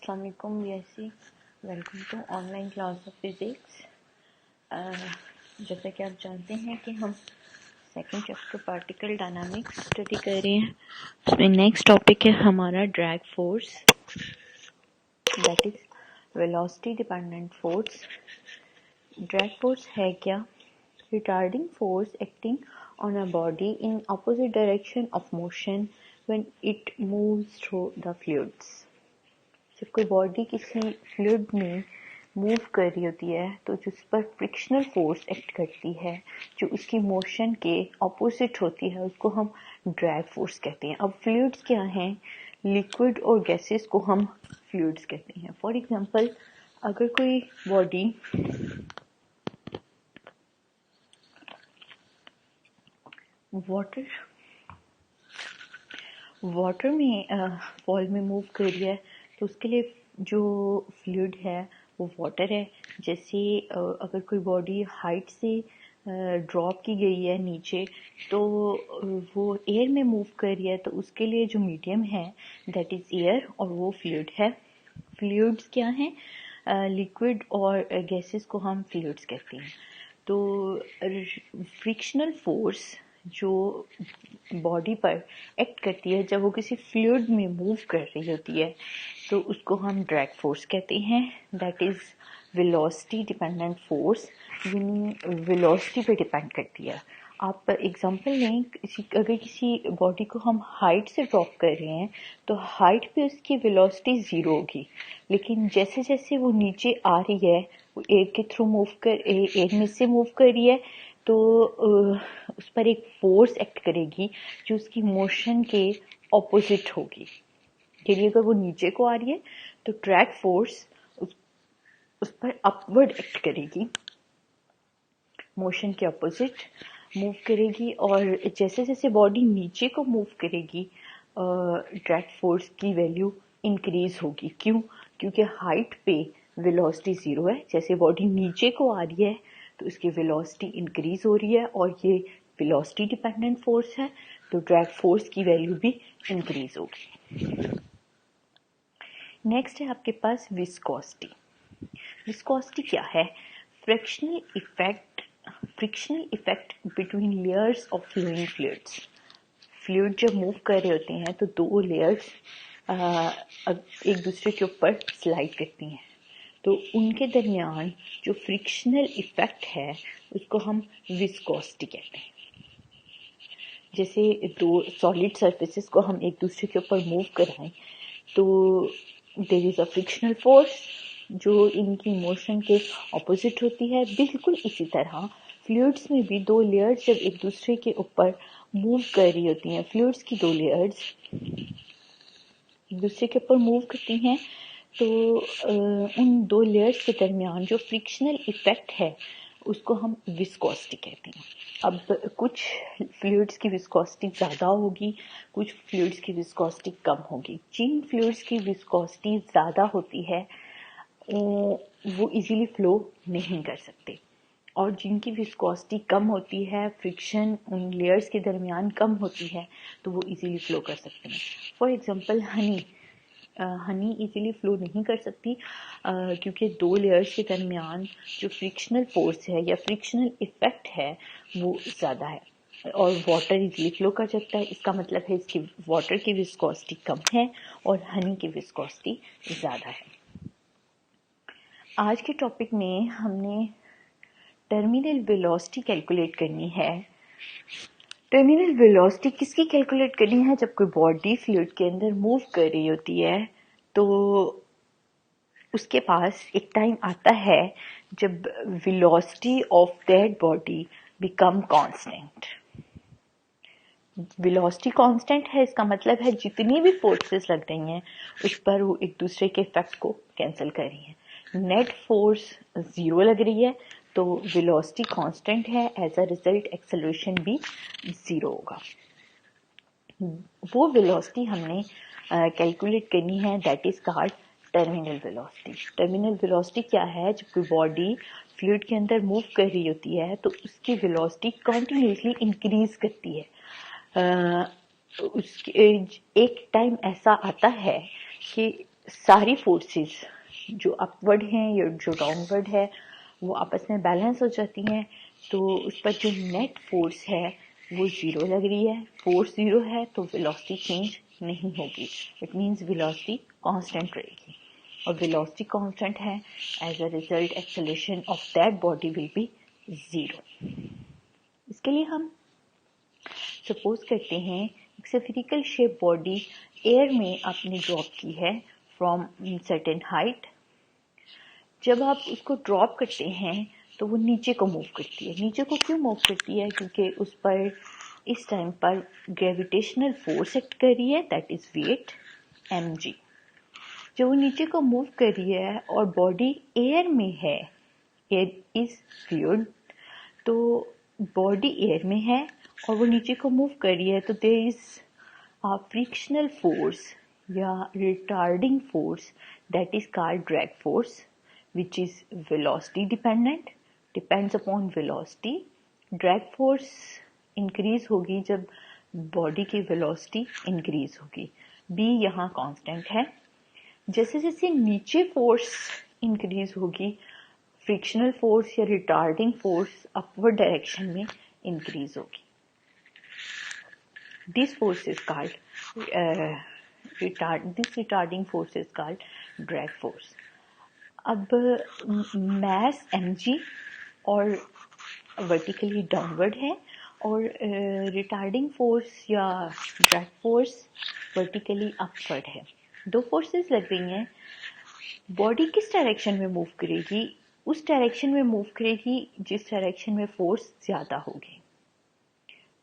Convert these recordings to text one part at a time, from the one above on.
Assalamualaikum BSc, welcome to online class of physics. जैसा कि आप जानते हैं कि हम second chapter particle dynamics study कर रहे हैं। उसमें नेक्स्ट टॉपिक है हमारा drag force, that is velocity dependent force. Drag force है क्या? Retarding force acting on a body in opposite direction of motion when it moves through the fluids. जब कोई बॉडी किसी फ्लूइड में मूव कर रही होती है तो जो उस पर फ्रिक्शनल फोर्स एक्ट करती है, जो उसकी मोशन के ऑपोजिट होती है, उसको हम ड्रैग फोर्स कहते हैं। अब फ्लूइड्स क्या हैं? लिक्विड और गैसेस को हम फ्लूइड्स कहते हैं। फॉर एग्जांपल, अगर कोई बॉडी वाटर में वॉल में मूव कर रही है तो उसके लिए जो फ्लूइड है वो वाटर है। जैसे अगर कोई बॉडी हाइट से ड्रॉप की गई है नीचे तो वो एयर में मूव कर रही है तो उसके लिए जो मीडियम है दैट इज़ एयर और वो फ्लूइड है। फ्लूइड्स क्या हैं? लिक्विड और गैसेस को हम फ्लूइड्स कहते हैं। तो फ्रिक्शनल फोर्स जो बॉडी पर एक्ट करती है जब वो किसी फ्लूइड में मूव कर रही होती है तो उसको हम ड्रैग फोर्स कहते हैं। That is velocity dependent force, यानी वेलोसिटी पे डिपेंड करती है। आप एग्जांपल लें, अगर किसी बॉडी को हम हाइट से ड्रॉप कर रहे हैं तो हाइट पे उसकी वेलोसिटी ज़ीरो होगी, लेकिन जैसे जैसे वो नीचे आ रही है, वो एयर के थ्रू एयर में से मूव कर रही है तो उस पर एक फोर्स एक्ट करेगी जो उसकी मोशन के ऑपोजिट होगी। यदि अगर वो नीचे को आ रही है तो ड्रैग फोर्स उस पर अपवर्ड एक्ट करेगी, मोशन के ऑपोजिट मूव करेगी, और जैसे जैसे बॉडी नीचे को मूव करेगी ड्रैग फोर्स की वैल्यू इंक्रीज होगी। क्यों? क्योंकि हाइट पे वेलोसिटी ज़ीरो है, जैसे बॉडी नीचे को आ रही है तो उसकी वेलोसिटी इंक्रीज हो रही है और ये वेलोसिटी डिपेंडेंट फोर्स है तो ड्रैग फोर्स की वैल्यू भी इंक्रीज होगी। नेक्स्ट है आपके पास विस्कोसिटी। विस्कोसिटी क्या है? Frictional effect between layers of flowing fluids. Fluid जब मूव कर रहे होते हैं तो दो लेयर्स एक दूसरे के ऊपर स्लाइड करती हैं, तो उनके दरमियान जो फ्रिक्शनल इफेक्ट है उसको हम विस्कोसिटी कहते हैं। जैसे दो सॉलिड सरफेसेस को हम एक दूसरे के ऊपर मूव कराएं तो there is a frictional force जो इनकी मोशन के ऑपोजिट होती है। बिल्कुल इसी तरह फ्लूइड्स में भी दो लेयर्स जब एक दूसरे के ऊपर मूव कर रही होती हैं, फ्लूइड्स की दो लेयर्स एक दूसरे के ऊपर मूव करती हैं तो उन दो लेयर्स के दरमियान जो फ्रिक्शनल इफेक्ट है उसको हम विस्कोसिटी कहते हैं। अब कुछ फ्लूइड्स की विस्कोसिटी ज़्यादा होगी, कुछ फ्लूइड्स की विस्कोसिटी कम होगी। जिन फ्लूइड्स की विस्कोसिटी ज़्यादा होती है वो इजीली फ्लो नहीं कर सकते, और जिनकी विस्कोसिटी कम होती है, फ्रिक्शन उन लेयर्स के दरमियान कम होती है तो वो इजीली फ्लो कर सकते हैं। For example Honey easily flow नहीं कर सकती क्योंकि दो लेयर्स के दरमियान जो फ्रिक्शनल फोर्स है या फ्रिक्शनल इफेक्ट है वो ज़्यादा है, और वाटर इजीली फ्लो कर सकता है। इसका मतलब है इसकी वाटर की विस्कोसिटी कम है और हनी की विस्कोसिटी ज़्यादा है। आज के टॉपिक में हमने टर्मिनल वेलोसिटी कैलकुलेट करनी है। टर्मिनल वेलोसिटी किसकी कैलकुलेट करनी है? जब कोई बॉडी फ्लूइड के अंदर मूव कर रही होती है तो उसके पास एक टाइम आता है जब velocity of that body become constant. Velocity constant है, इसका मतलब है जितनी भी फोर्सेस लग रही हैं उस पर वो एक दूसरे के इफेक्ट को कैंसिल कर रही हैं। नेट फोर्स ज़ीरो लग रही है तो वेलोसिटी कांस्टेंट है, एज अ रिजल्ट एक्सेलरेशन भी ज़ीरो होगा। वो वेलोसिटी हमने कैलकुलेट करनी है, that is called terminal velocity. Terminal velocity क्या है? जब कोई बॉडी फ्लूइड के अंदर मूव कर रही होती है तो उसकी वेलोसिटी कंटिन्यूसली इंक्रीज करती है। उसके एक टाइम ऐसा आता है कि सारी फोर्सेस जो अपवर्ड हैं या जो डाउनवर्ड है वो आपस में बैलेंस हो जाती हैं, तो उस पर जो नेट फोर्स है वो ज़ीरो लग रही है। फोर्स ज़ीरो है तो वेलोसिटी चेंज नहीं होगी, इट मीन्स वेलोसिटी कांस्टेंट रहेगी, और वेलोसिटी कांस्टेंट है, as a result acceleration of that body will be zero. इसके लिए हम सपोज करते हैं एक स्फेरिकल शेप बॉडी एयर में आपने ड्रॉप की है फ्रॉम सर्टेन हाइट। जब आप उसको ड्रॉप करते हैं तो वो नीचे को मूव करती है। नीचे को क्यों मूव करती है? क्योंकि उस पर इस टाइम पर ग्रेविटेशनल फोर्स एक्ट कर रही है, दैट इज वेट mg। जब वो नीचे को मूव कर रही है और बॉडी एयर में है, एयर इज फ्लूइड, तो बॉडी एयर में है और वो नीचे को मूव कर रही है, तो there is a frictional force या retarding force that is called drag force, which is velocity dependent, depends upon velocity। drag force increase होगी जब बॉडी की velocity increase होगी। b यहाँ constant है। जैसे जैसे नीचे force increase होगी, frictional force या retarding force upward direction में increase होगी। This force is called this retarding force is called drag force। अब mass mg और vertically downward है, और retarding force या drag force vertically upward है। दो forces लग रही हैं। बॉडी किस डायरेक्शन में मूव करेगी? उस डायरेक्शन में मूव करेगी जिस डायरेक्शन में फोर्स ज्यादा होगी।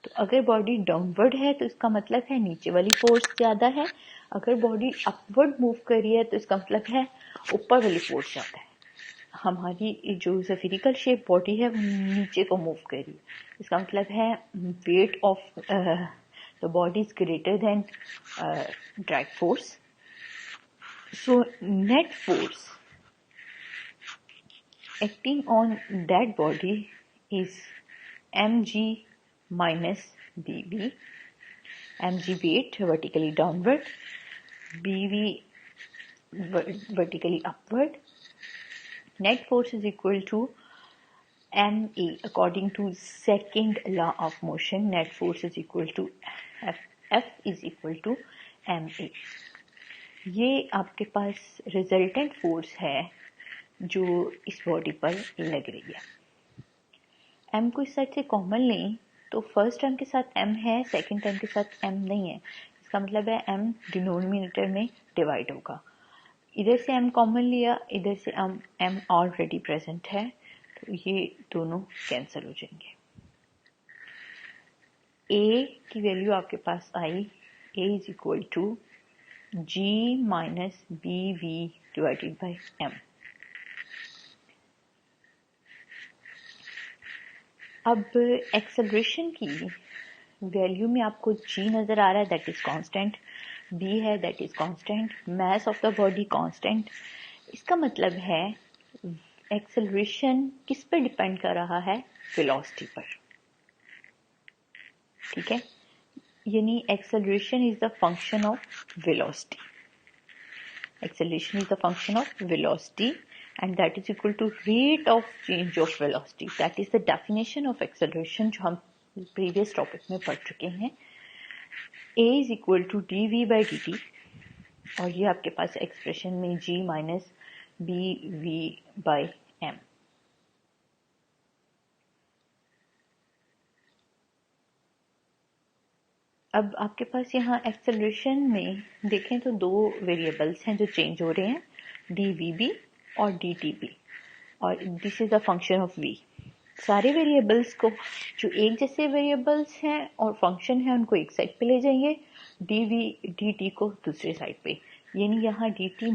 तो अगर बॉडी डाउनवर्ड है तो इसका मतलब है नीचे वाली फोर्स ज्यादा है, अगर बॉडी अपवर्ड मूव कर रही है तो इसका मतलब है ऊपर वाली फोर्स ज्यादा है। हमारी जो स्फेरिकल शेप बॉडी है वो नीचे को मूव कर रही है, इसका मतलब है weight of the body is greater than drag force. So net force acting on that body is mg minus bv। mg weight vertically downward, bv vertically upward। Net force is equal to ma according to second law of motion। net force is equal to f is equal to ma। ये आपके पास resultant force है जो इस body पर लग रही है। m को इस साइड से कॉमन लें तो फर्स्ट टर्म के साथ m है, सेकंड टर्म के साथ m नहीं है, इसका मतलब है m डिनोमिनेटर में डिवाइड होगा। इधर से m कॉमन लिया, इधर से m ऑलरेडी प्रेजेंट है, तो ये दोनों कैंसिल हो जाएंगे। a की वैल्यू आपके पास आई, a is equal to g minus B V divided by m। अब एक्सेलरेशन की वैल्यू में आपको g नजर आ रहा है, दैट इज कांस्टेंट, b है that is constant, mass of the body constant. इसका मतलब है एक्सेलरेशन किस पर डिपेंड कर रहा है? वेलोसिटी पर। ठीक है, यानी acceleration is the function of velocity. acceleration is the function of velocity and that is equal to rate of change of velocity। that is the definition of acceleration जो हम previous topic में पढ़ चुके हैं। a is equal to dv by dt और ये आपके पास एक्सप्रेशन में g minus bv by m। अब आपके पास यहाँ एक्सेलरेशन में देखें तो दो वेरिएबल्स हैं जो चेंज हो रहे हैं, dvb और dtb, और this is the function of v। सारे वेरिएबल्स को जो एक जैसे वेरिएबल्स हैं और फंक्शन है उनको एक साइड पे ले जाएंगे, dv dt को दूसरे साइड पे, यानी यहाँ dt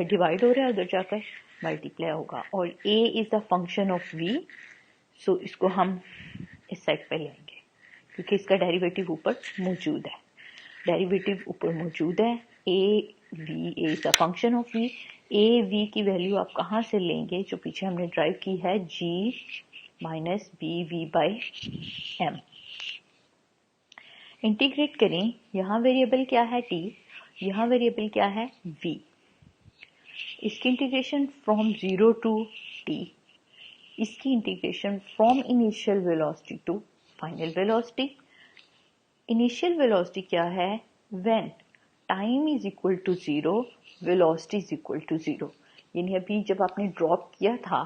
डिवाइड हो रहा है, उधर जाकर मल्टीप्लाई होगा, और a is the function of v, सो इसको हम इस साइड पे लेंगे क्योंकि इसका डेरिवेटिव ऊपर मौजूद है। डेरिवेटिव ऊपर मौजूद है, A is the function of V. A V की वैल्यू आप कहाँ से लेंगे? जो पीछे हमने ड्राइव की है, G minus B V by M. Integrate करें, यहाँ वेरिएबल क्या है? टी, यहाँ वेरिएबल क्या है? वी। इसकी इंटीग्रेशन फ्रॉम 0 टू t, इसकी integration from initial velocity to final velocity. Initial velocity क्या है? When time is equal to 0, velocity is equal to 0। यानी अभी जब आपने ड्रॉप किया था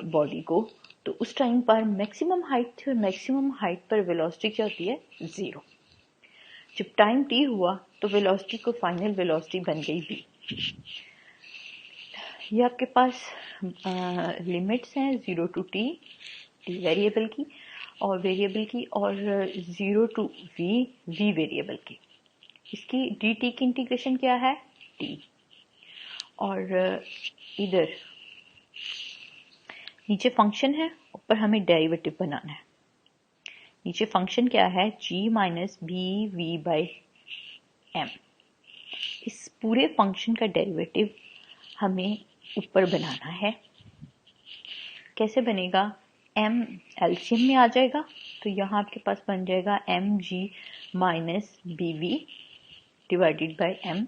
बॉडी को, तो उस टाइम पर मैक्सिमम हाइट थी और मैक्सिमम हाइट पर वेलोसिटी क्या होती है? 0। जब टाइम t हुआ तो वेलोसिटी को फाइनल वेलोसिटी बन गई v। ये आपके पास लिमिट्स हैं 0 टू t वेरिएबल की, और वेरिएबल की, और 0 टू v वेरिएबल की। इसकी dt की इंटीग्रेशन क्या है? t। और इधर नीचे फंक्शन है, ऊपर हमें डेरिवेटिव बनाना है। नीचे फंक्शन क्या है? g minus B V by M. इस पूरे फंक्शन का डेरिवेटिव हमें ऊपर बनाना है। कैसे बनेगा? m एलसीएम में आ जाएगा, तो यहाँ आपके पास बन जाएगा M G minus B V divided by M.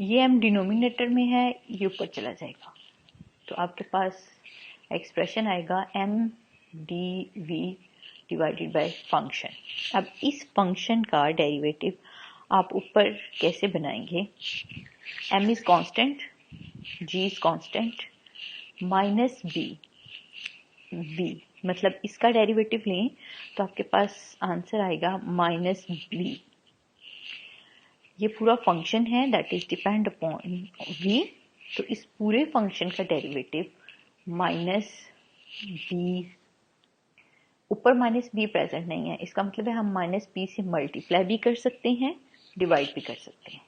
ये m डिनोमिनेटर में है, ये ऊपर चला जाएगा, तो आपके पास एक्सप्रेशन आएगा M D V divided by function. अब इस फंक्शन का डेरिवेटिव आप ऊपर कैसे बनाएंगे? m is constant, g is constant, minus b v, मतलब इसका डेरिवेटिव लें तो आपके पास आंसर आएगा माइनस b। ये पूरा फंक्शन है that is depend upon v, तो इस पूरे फंक्शन का डेरिवेटिव माइनस b, ऊपर माइनस b प्रेजेंट नहीं है, इसका मतलब है हम माइनस b से मल्टीप्लाई भी कर सकते हैं, डिवाइड भी कर सकते हैं।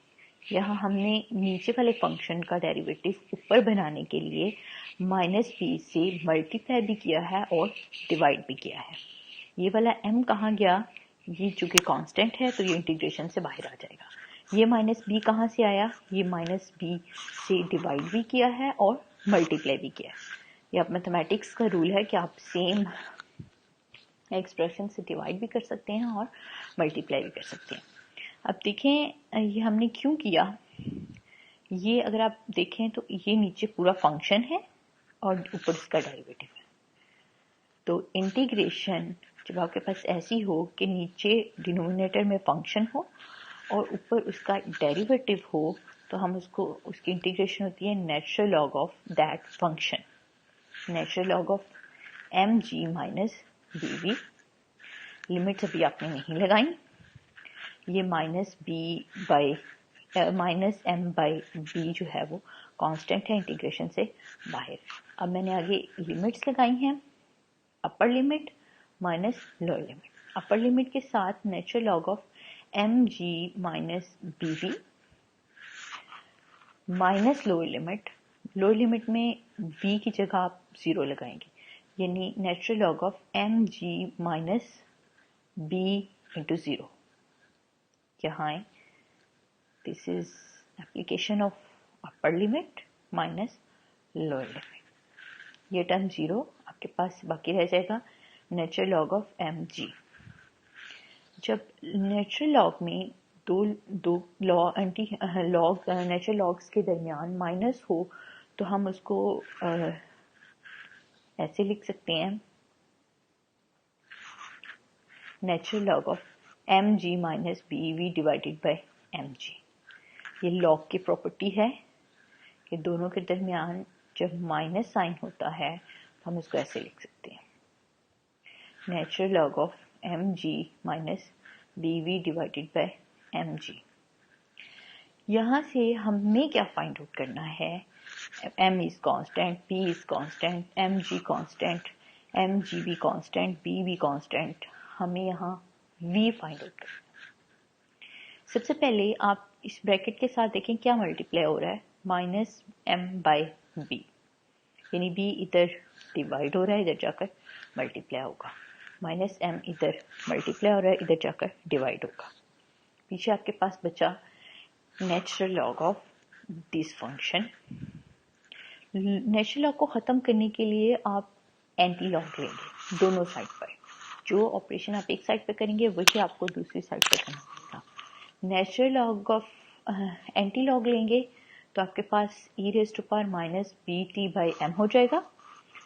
यहाँ हमने नीचे वाले फंक्शन का डेरिवेटिव ऊपर बनाने के लिए माइनस b से मल्टीप्लाई भी किया है और डिवाइड भी किया है। ये वाला m कहाँ गया? ये चूंकि कांस्टेंट है तो ये इंटीग्रेशन से बाहर आ जाएगा। ये माइनस b कहाँ से आया? ये माइनस b से डिवाइड भी किया है और मल्टीप्लाई भी किया है। ये आप मैथमेटिक्स का रूल है कि आप सेम एक्सप्रेशन से डिवाइड भी कर सकते हैं और मल्टीप्लाई भी कर सकते हैं। अब देखें ये हमने क्यों किया। ये अगर आप देखें तो ये नीचे पूरा फंक्शन है और ऊपर इसका डेरिवेटिव है। तो इंटीग्रेशन जब आपके पास ऐसी हो कि नीचे डिनोमिनेटर में फंक्शन हो और ऊपर उसका डेरिवेटिव हो, तो हम उसकी इंटीग्रेशन होती है natural log of that function, natural log of M G minus B V. Limits अभी आपने नहीं लगाई। ये माइनस एम बाई बी जो है वो कांस्टेंट है इंटीग्रेशन से बाहर। अब मैंने आगे लिमिट्स लगाई हैं, upper limit minus lower limit. Upper limit के साथ natural log of M G minus B V minus lower limit. Lower limit में v की जगह आप 0 लगाएंगे, यानी natural log of M G minus B into 0। यहाँ this is application of upper limit minus lower limit. ये term 0 आपके पास बाकी रह जाएगा, natural log of M G. जब नेचुरल लॉग में दो लॉग नेचुरल लॉग्स के दरमियान माइनस हो, तो हम उसको ऐसे लिख सकते हैं, natural log of M G minus B V divided by M G. ये लॉग की प्रॉपर्टी है कि दोनों के दरमियान जब माइनस साइन होता है तो हम इसको ऐसे लिख सकते हैं, natural log of M G minus B V divided by M G. यहाँ से हमें क्या फाइंड आउट करना है? m is constant, p is constant, mg constant, mg भी कांस्टेंट, b भी कांस्टेंट। हमें यहाँ v फाइंड आउट करना है। सबसे पहले आप इस ब्रैकेट के साथ देखें क्या मल्टीप्लाई हो रहा है, माइनस m बाई b, यानी b इधर डिवाइड हो रहा है, इधर जाकर मल्टीप्लाई होगा। माइनस m इधर मल्टीप्लाई हो रहा है, इधर जाकर डिवाइड होगा। पीछे आपके पास बचा natural log of this function. Natural log को ख़त्म करने के लिए आप एंटी लॉग लेंगे दोनों साइड पर। जो ऑपरेशन आप एक साइड पर करेंगे वही आपको दूसरी साइड पर करना पड़ेगा। Natural log of antilog लेंगे तो आपके पास e raise to power minus B T by M हो जाएगा,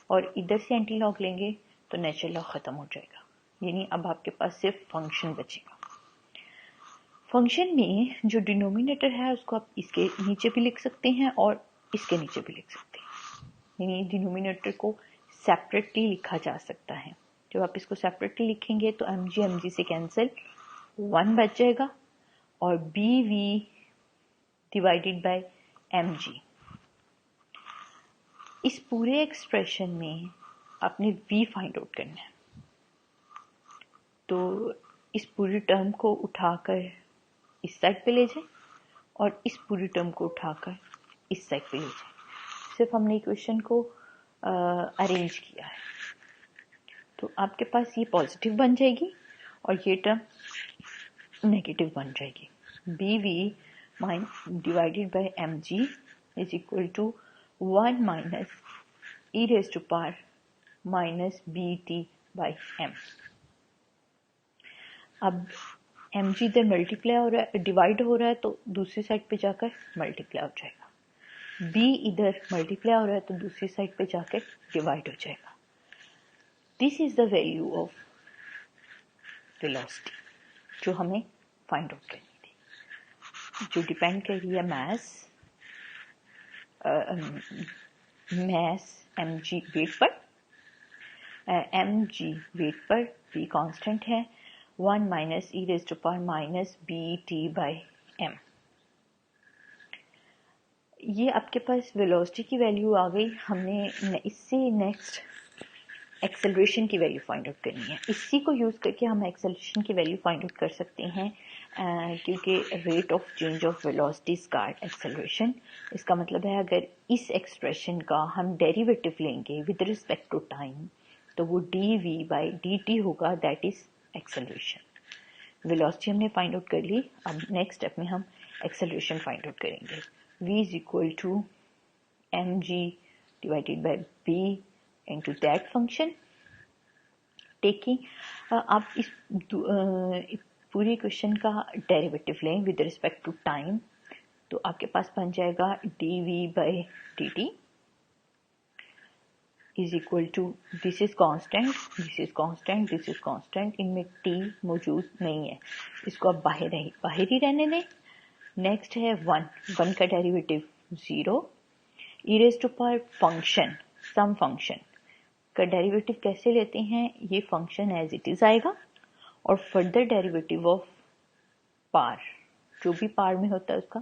और इधर से एंटी लॉग लेंगे तो नेचुरल लॉग खत्म हो जाएगा, यानी अब आपके पास सिर्फ फंक्शन बचेगा। फंक्शन में जो डिनोमिनेटर है उसको आप इसके नीचे भी लिख सकते हैं और इसके नीचे भी लिख सकते हैं, यानी डिनोमिनेटर को सेपरेटली लिखा जा सकता है। जब आप इसको सेपरेटली लिखेंगे तो एम जी से कैंसिल 1 बच जाएगा, और B V divided by M G. इस पूरे एक्सप्रेशन में आपने v फाइंड आउट करना है, तो इस पूरी टर्म को उठाकर इस साइड पे ले जाए और इस पूरी टर्म को उठाकर इस साइड पे ले जाए। सिर्फ हमने इक्वेशन को अरेंज किया है, तो आपके पास ये पॉजिटिव बन जाएगी और ये टर्म नेगेटिव बन जाएगी। B V divided by M G is equal to 1 minus E raise to power minus B T by M. अब एम जी इधर मल्टीप्लाई हो रहा है, डिवाइड हो रहा है, तो दूसरी साइड पे जाकर मल्टीप्लाई हो जाएगा। बी इधर मल्टीप्लाई हो रहा है तो दूसरी साइड पे जाकर डिवाइड हो जाएगा। This is the value of velocity जो हमें फाइंड आउट करनी थी, जो डिपेंड कर रही है मास एम जी वेट पर, एम जी वेट पर, बी कांस्टेंट है, 1 minus E raise to power minus B T by M. ये आपके पास वेलोसिटी की वैल्यू आ गई। हमने इससे नेक्स्ट एक्सेलरेशन की वैल्यू फाइंड आउट करनी है। इसी को यूज़ करके हम एक्सेलरेशन की वैल्यू फाइंड आउट कर सकते हैं, क्योंकि rate of change of velocity is called acceleration. इसका मतलब है अगर इस एक्सप्रेशन का हम डेरिवेटिव लेंगे विद रिस्पेक्ट टू टाइम तो वो D V by D T होगा, दैट इज एक्सेलरेशन। वेलोसिटी हमने फाइंड आउट कर ली, अब नेक्स्ट स्टेप में हम एक्सेलरेशन फाइंड आउट करेंगे। v is equal to M G divided by B into that function, taking आप इस पूरी क्वेश्चन का डेरिवेटिव लें विद रिस्पेक्ट टू टाइम, तो आपके पास बन जाएगा D V by D T is equal to, this is constant, this is constant, this is constant, इनमें टी मौजूद नहीं है, इसको आप बाहर ही रहने दें। नेक्स्ट है 1 का derivative 0, E raise to power function, sum function का डेरिवेटिव कैसे लेते हैं, ये फंक्शन एज इट इज आएगा, और फर्दर डेरिवेटिव ऑफ पार, जो भी पार में होता है उसका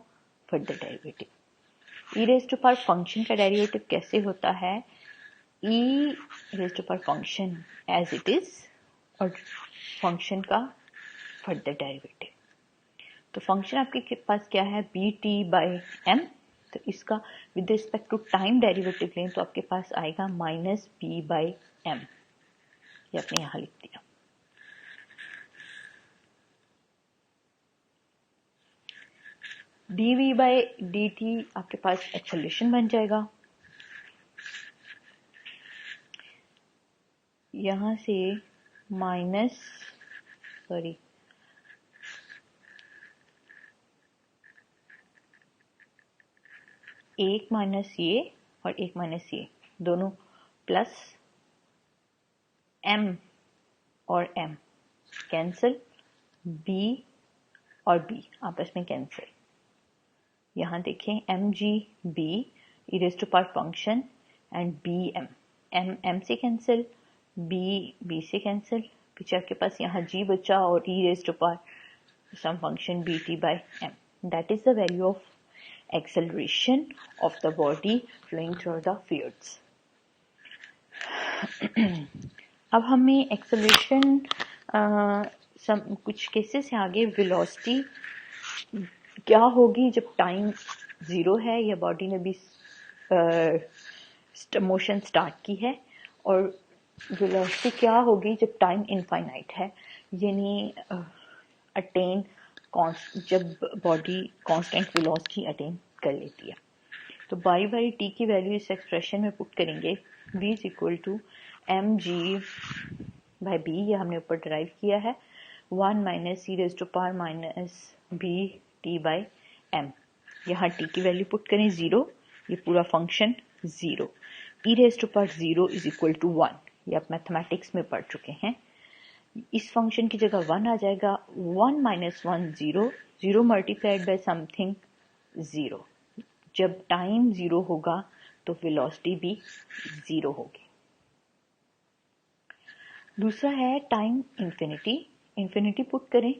further derivative. E raise to power function का डेरिवेटिव कैसे होता है, E raise to power function as it is और फंक्शन का फर्दर डेरिवेटिव। तो फंक्शन आपके पास क्या है, बी टी बाई एम, तो इसका with respect to time derivative लें तो आपके पास आएगा माइनस बी बाई एम, ये आपने यहां लिख दिया। D V by D T आपके पास एक्सेलरेशन बन जाएगा। यहां से माइनस एक माइनस ये और एक माइनस ये दोनों प्लस m और m कैंसिल, b और b आपस में कैंसिल। यहाँ देखें M G B E raise to power function and B M, M M से कैंसिल, बी बी से कैंसिल, पीछे आपके पास यहाँ g बचा और E raise to power some function B T by M, that is the value of acceleration of the body flowing through the fluids. अब हमें एक्सेलरेशन कुछ केसेस से आगे वेलोसिटी क्या होगी जब टाइम 0 है या बॉडी ने भी मोशन स्टार्ट की है, और वेलोसिटी क्या होगी जब टाइम इनफाइनाइट है, यानी अटेन जब बॉडी कांस्टेंट वेलोसिटी अटेन कर लेती है। तो बाई बाई टी की वैल्यू इस एक्सप्रेशन में पुट करेंगे, v is equal to M G by B, ये हमने ऊपर डिराइव किया है, 1 minus E raise to power minus B T by M. यहाँ t की वैल्यू पुट करें 0, ये पूरा function 0, e raise to power 0 is equal to 1, ये आप मैथमेटिक्स में पढ़ चुके हैं। इस फंक्शन की जगह 1 आ जाएगा, 1 माइनस 1 0, 0 मल्टीप्लाइड बाय समथिंग 0। जब टाइम 0 होगा तो वेलोसिटी भी 0 होगी। दूसरा है टाइम इन्फिनिटी, इन्फिनिटी पुट करें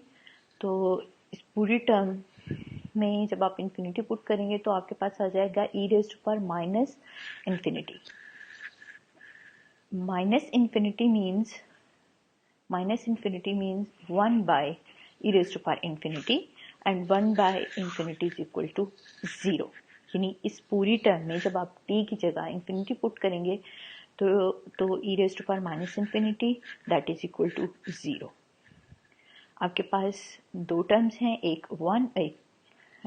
तो इस पूरी टर्म में जब आप इन्फिनिटी पुट करेंगे तो आपके पास आ जाएगा e raise to power minus infinity. Minus infinity means 1 by e raised to power infinity and 1 by infinity is equal to 0। यानी इस पूरी टर्म में जब आप t की जगह इन्फिनिटी पुट करेंगे तो e raised to power minus infinity that is equal to 0। आपके पास दो टर्म्स हैं, एक 1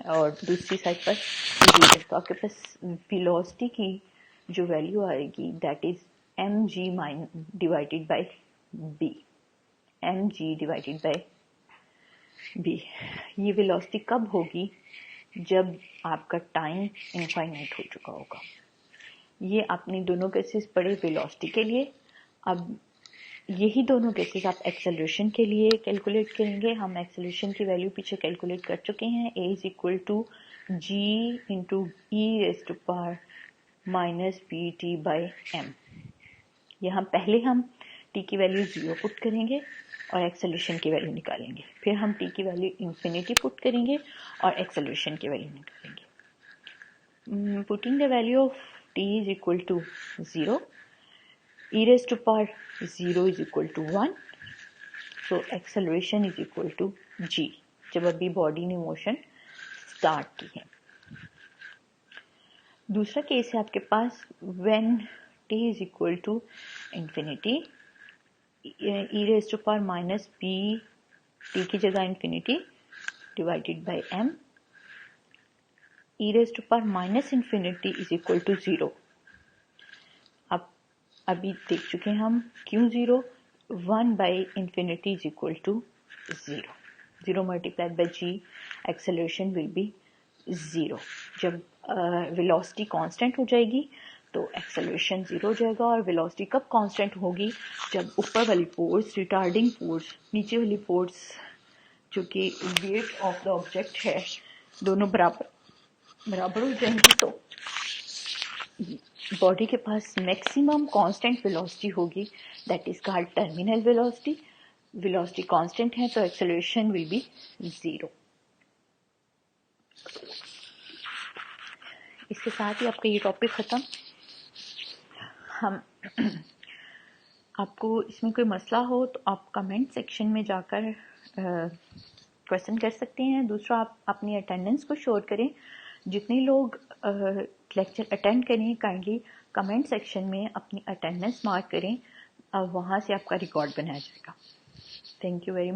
और दूसरी साइड पर 0। तो आपके पास वेलोसिटी की जो वैल्यू आएगी that is mg divided by b, mg divided by b। ये वेलोसिटी कब होगी? जब आपका टाइम इनफाइनाइट हो चुका होगा। ये आपने दोनों केसेस पढ़े वेलोसिटी के लिए। अब यही दोनों केसेस आप एक्सेलरेशन के लिए कैलकुलेट करेंगे। हम एक्सेलरेशन की वैल्यू पीछे कैलकुलेट कर चुके हैं, a is equal to g into e raise to power minus B T by M. यहाँ पहले हम t की वैल्यू 0 पुट करेंगे और एक्सेलरेशन की वैल्यू निकालेंगे, फिर हम t की वैल्यू इन्फिनिटी पुट करेंगे और एक्सेलरेशन की वैल्यू निकालेंगे। Putting the value of t is equal to 0, e raised to power 0 is equal to 1, so acceleration is equal to g, जब अभी बॉडी ने मोशन स्टार्ट की है। दूसरा केस है आपके पास when t is equal to infinity, e raised to power minus b, t की जगह infinity divided by m, e raised to power minus infinity is equal to 0। अब अभी देख चुके हैं हम क्यों 0, 1 by infinity is equal to 0, 0 multiplied by g, acceleration will be 0। जब वेलोसिटी कांस्टेंट हो जाएगी तो एक्सेलरेशन 0 हो जाएगा। और वेलोसिटी कब कांस्टेंट होगी? जब ऊपर वाली फोर्स रिटार्डिंग फोर्स, नीचे वाली फोर्स जो कि वेट ऑफ द ऑब्जेक्ट है, दोनों बराबर हो जाएंगी तो बॉडी के पास मैक्सिमम कांस्टेंट वेलोसिटी होगी, that is called terminal velocity. Velocity constant है तो एक्सेलरेशन विल बी 0। इसके साथ ही आपका ये टॉपिक खत्म। हम आपको इसमें कोई मसला हो तो आप कमेंट सेक्शन में जाकर क्वेश्चन कर सकते हैं। दूसरा, आप अपनी अटेंडेंस को शोर करें। जितने लोग लेक्चर अटेंड करें काइंडली कमेंट सेक्शन में अपनी अटेंडेंस मार्क करें, वहाँ से आपका रिकॉर्ड बनाया जाएगा। Thank you very much.